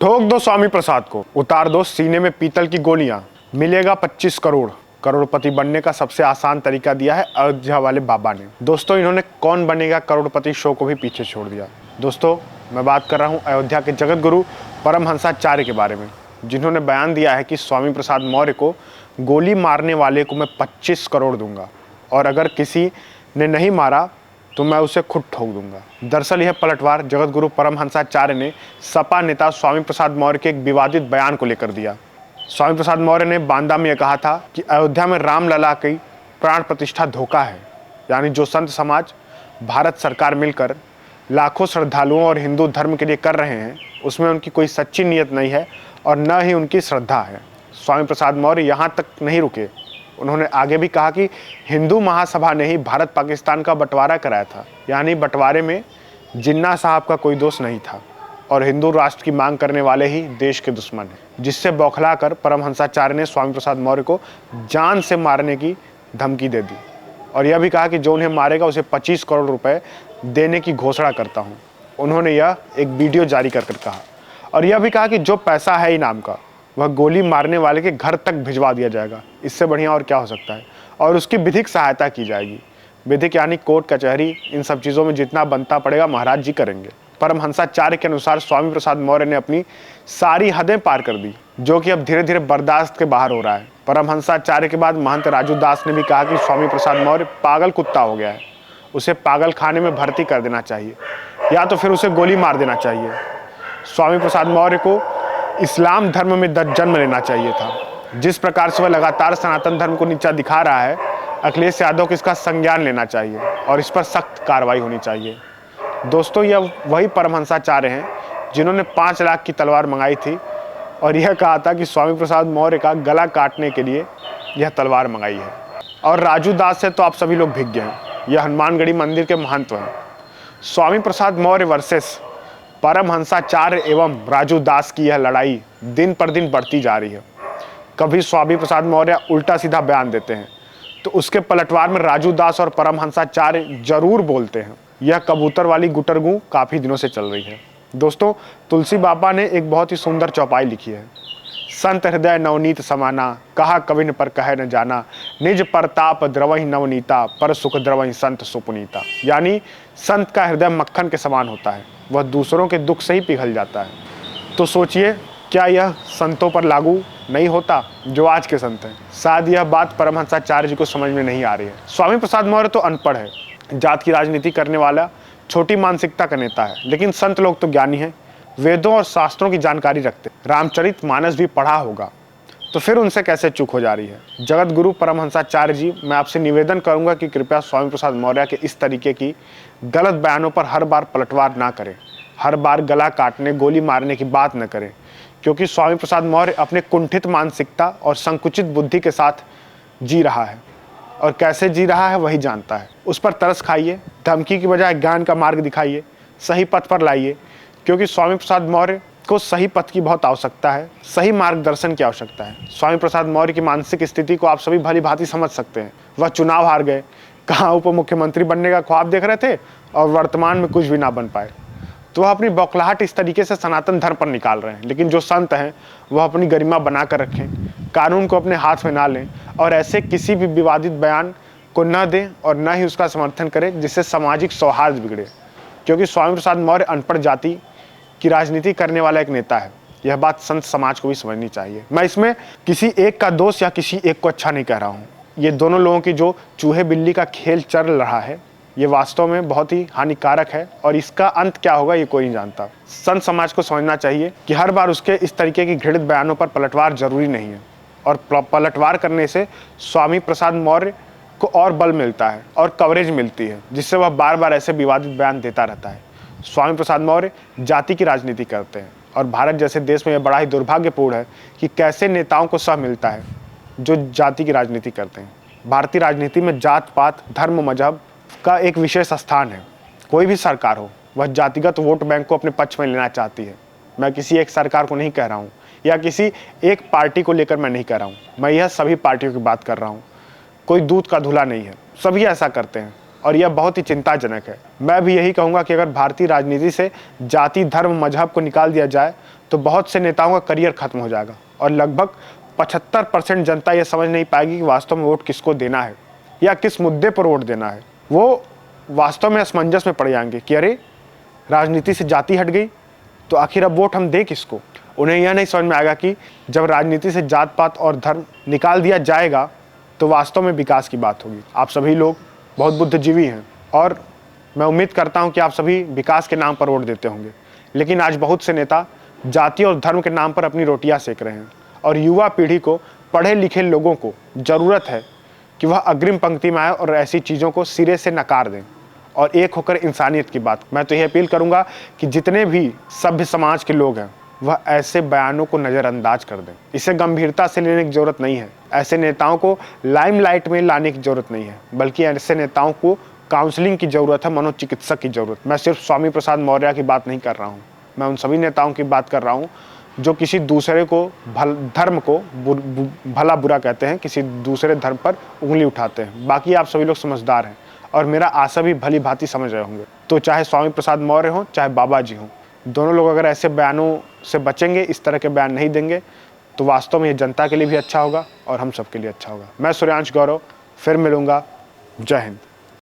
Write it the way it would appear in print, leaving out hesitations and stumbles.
ठोक दो स्वामी प्रसाद को, उतार दो सीने में पीतल की गोलियां, मिलेगा 25 करोड़। करोड़पति बनने का सबसे आसान तरीका दिया है अयोध्या वाले बाबा ने। दोस्तों, इन्होंने कौन बनेगा करोड़पति शो को भी पीछे छोड़ दिया। दोस्तों, मैं बात कर रहा हूं अयोध्या के जगत गुरु परमहंसाचार्य के बारे में, जिन्होंने बयान दिया है कि स्वामी प्रसाद मौर्य को गोली मारने वाले को मैं 25 करोड़ दूंगा, और अगर किसी ने नहीं मारा तो मैं उसे खुद ठोक दूंगा। दरअसल यह पलटवार जगत गुरु परमहंसाचार्य ने सपा नेता स्वामी प्रसाद मौर्य के एक विवादित बयान को लेकर दिया। स्वामी प्रसाद मौर्य ने बांदा में यह कहा था कि अयोध्या में रामलला की प्राण प्रतिष्ठा धोखा है, यानी जो संत समाज, भारत सरकार मिलकर लाखों श्रद्धालुओं और हिंदू धर्म के लिए कर रहे हैं, उसमें उनकी कोई सच्ची नीयत नहीं है और न ही उनकी श्रद्धा है। स्वामी प्रसाद मौर्य यहाँ तक नहीं रुके, उन्होंने आगे भी कहा कि हिंदू महासभा ने ही भारत पाकिस्तान का बंटवारा कराया था, यानी बंटवारे में जिन्ना साहब का कोई दोष नहीं था और हिंदू राष्ट्र की मांग करने वाले ही देश के दुश्मन हैं। जिससे बौखलाकर परमहंसाचार्य ने स्वामी प्रसाद मौर्य को जान से मारने की धमकी दे दी और यह भी कहा कि जो उन्हें मारेगा उसे 25 करोड़ रुपए देने की घोषणा करता हूँ। उन्होंने यह एक वीडियो जारी कर कहा और यह भी कहा कि जो पैसा है इनाम का, वह गोली मारने वाले के घर तक भिजवा दिया जाएगा। इससे बढ़िया और क्या हो सकता है, और उसकी विधिक सहायता की जाएगी। विधिक यानी कोर्ट कचहरी, इन सब चीज़ों में जितना बनता पड़ेगा महाराज जी करेंगे। परमहंसाचार्य के अनुसार स्वामी प्रसाद मौर्य ने अपनी सारी हदें पार कर दी, जो कि अब धीरे धीरे बर्दाश्त के बाहर हो रहा है। परमहंसाचार्य के बाद महंत राजू दास ने भी कहा कि स्वामी प्रसाद मौर्य पागल कुत्ता हो गया है, उसे पागल खाने में भर्ती कर देना चाहिए या तो फिर उसे गोली मार देना चाहिए। स्वामी प्रसाद मौर्य को इस्लाम धर्म में जन्म लेना चाहिए था। जिस प्रकार से वह लगातार सनातन धर्म को नीचा दिखा रहा है, अखिलेश यादव को इसका संज्ञान लेना चाहिए और इस पर सख्त कार्रवाई होनी चाहिए। दोस्तों, यह वही परमहंसाचार्य हैं जिन्होंने 5 लाख की तलवार मंगाई थी और यह कहा था कि स्वामी प्रसाद मौर्य का गला काटने के लिए यह तलवार मंगाई है। और राजू दास से तो आप सभी लोग भिज्ञ हैं, यह हनुमानगढ़ी मंदिर के महंत हैं। स्वामी प्रसाद मौर्य वर्सेस परमहंसाचार्य एवं राजू दास की यह लड़ाई दिन पर दिन बढ़ती जा रही है। कभी स्वामी प्रसाद मौर्य उल्टा सीधा बयान देते हैं तो उसके पलटवार में राजू दास और परमहंसाचार्य जरूर बोलते हैं। यह कबूतर वाली गुटरगू काफ़ी दिनों से चल रही है। दोस्तों, तुलसी बाबा ने एक बहुत ही सुंदर चौपाई लिखी है। संत हृदय नवनीत समाना, कहा कविन पर कहे न जाना, निज परताप द्रवहि नवनीता, पर सुख द्रवहि संत सुपुनीता। यानी संत का हृदय मक्खन के समान होता है, वह दूसरों के दुख से ही पिघल जाता है। तो सोचिए, क्या यह संतों पर लागू नहीं होता जो आज के संत हैं? शायद यह बात परमहंसाचार्य जी को समझ में नहीं आ रही है। स्वामी प्रसाद मौर्य तो अनपढ़ है, जात की राजनीति करने वाला, छोटी मानसिकता का नेता है, लेकिन संत लोग तो ज्ञानी हैं, वेदों और शास्त्रों की जानकारी रखते, रामचरितमानस भी पढ़ा होगा, तो फिर उनसे कैसे चूक हो जा रही है? जगत गुरु परमहंसाचार्य जी, मैं आपसे निवेदन करूंगा कि कृपया स्वामी प्रसाद मौर्य के इस तरीके की गलत बयानों पर हर बार पलटवार ना करें, हर बार गला काटने, गोली मारने की बात न करें, क्योंकि स्वामी प्रसाद मौर्य अपने कुंठित मानसिकता और संकुचित बुद्धि के साथ जी रहा है और कैसे जी रहा है वही जानता है। उस पर तरस खाइए, धमकी की बजाय ज्ञान का मार्ग दिखाइए, सही पथ पर लाइए, क्योंकि स्वामी प्रसाद मौर्य को सही पथ की बहुत आवश्यकता है, सही मार्गदर्शन की आवश्यकता है। स्वामी प्रसाद मौर्य की मानसिक स्थिति को आप सभी भली भांति समझ सकते हैं। वह चुनाव हार गए, कहाँ उप मुख्यमंत्री बनने का ख्वाब देख रहे थे और वर्तमान में कुछ भी ना बन पाए, तो वह अपनी बौखलाहट इस तरीके से सनातन धर्म पर निकाल रहे हैं। लेकिन जो संत हैं वह अपनी गरिमा बना कर रखें, कानून को अपने हाथ में ना लें और ऐसे किसी भी विवादित बयान को न दें और न ही उसका समर्थन करें जिससे सामाजिक सौहार्द बिगड़े, क्योंकि स्वामी प्रसाद मौर्य अनपढ़ जाति की राजनीति करने वाला एक नेता है। यह बात संत समाज को भी समझनी चाहिए। मैं इसमें किसी एक का दोष या किसी एक को अच्छा नहीं कह रहा हूँ। ये दोनों लोगों की जो चूहे बिल्ली का खेल चल रहा है, ये वास्तव में बहुत ही हानिकारक है और इसका अंत क्या होगा ये कोई नहीं जानता। संत समाज को समझना चाहिए कि हर बार उसके इस तरीके की घृणित बयानों पर पलटवार जरूरी नहीं है और पलटवार करने से स्वामी प्रसाद मौर्य को और बल मिलता है और कवरेज मिलती है, जिससे वह बार बार ऐसे विवादित बयान देता रहता है। स्वामी प्रसाद मौर्य जाति की राजनीति करते हैं और भारत जैसे देश में यह बड़ा ही दुर्भाग्यपूर्ण है कि कैसे नेताओं को सह मिलता है जो जाति की राजनीति करते हैं। भारतीय राजनीति में जात पात, धर्म, मजहब का एक विशेष स्थान है। कोई भी सरकार हो, वह जातिगत वोट बैंक को अपने पक्ष में लेना चाहती है। मैं किसी एक सरकार को नहीं कह रहा हूँ या किसी एक पार्टी को लेकर मैं नहीं कह रहा हूँ, मैं यह सभी पार्टियों की बात कर रहा हूँ। कोई दूध का धुला नहीं है, सभी ऐसा करते हैं। और यह बहुत ही चिंताजनक है। मैं भी यही कहूँगा कि अगर भारतीय राजनीति से जाति, धर्म, मजहब को निकाल दिया जाए तो बहुत से नेताओं का करियर खत्म हो जाएगा और लगभग 75% जनता यह समझ नहीं पाएगी कि वास्तव में वोट किसको देना है या किस मुद्दे पर वोट देना है। वो वास्तव में असमंजस में पड़ जाएंगे कि अरे राजनीति से जाति हट गई तो आखिर अब वोट हम दें किसको। उन्हें यह नहीं समझ में आएगा कि जब राजनीति से जात पात और धर्म निकाल दिया जाएगा तो वास्तव में विकास की बात होगी। आप सभी लोग बहुत बुद्धिजीवी हैं और मैं उम्मीद करता हूं कि आप सभी विकास के नाम पर वोट देते होंगे, लेकिन आज बहुत से नेता जाति और धर्म के नाम पर अपनी रोटियां सेक रहे हैं और युवा पीढ़ी को, पढ़े लिखे लोगों को ज़रूरत है कि वह अग्रिम पंक्ति में आए और ऐसी चीज़ों को सिरे से नकार दें और एक होकर इंसानियत की बात। मैं तो यह अपील करूंगा कि जितने भी सभ्य समाज के लोग हैं वह ऐसे बयानों को नज़रअंदाज कर दें। इसे गंभीरता से लेने की ज़रूरत नहीं है। ऐसे नेताओं को लाइमलाइट में लाने की ज़रूरत नहीं है, बल्कि ऐसे नेताओं को काउंसलिंग की ज़रूरत है, मनोचिकित्सक की ज़रूरत। मैं सिर्फ स्वामी प्रसाद मौर्य की बात नहीं कर रहा हूँ, मैं उन सभी नेताओं की बात कर रहा हूँ जो किसी दूसरे को धर्म को भला बुरा कहते हैं, किसी दूसरे धर्म पर उंगली उठाते हैं। बाकी आप सभी लोग समझदार हैं और मेरा आशा भी भली भांति समझ रहे होंगे। तो चाहे स्वामी प्रसाद मौर्य हों चाहे बाबा जी हों, दोनों लोग अगर ऐसे बयानों से बचेंगे, इस तरह के बयान नहीं देंगे, तो वास्तव में ये जनता के लिए भी अच्छा होगा और हम सबके लिए अच्छा होगा। मैं सूर्यांश गौरव फिर मिलूंगा। जय हिंद।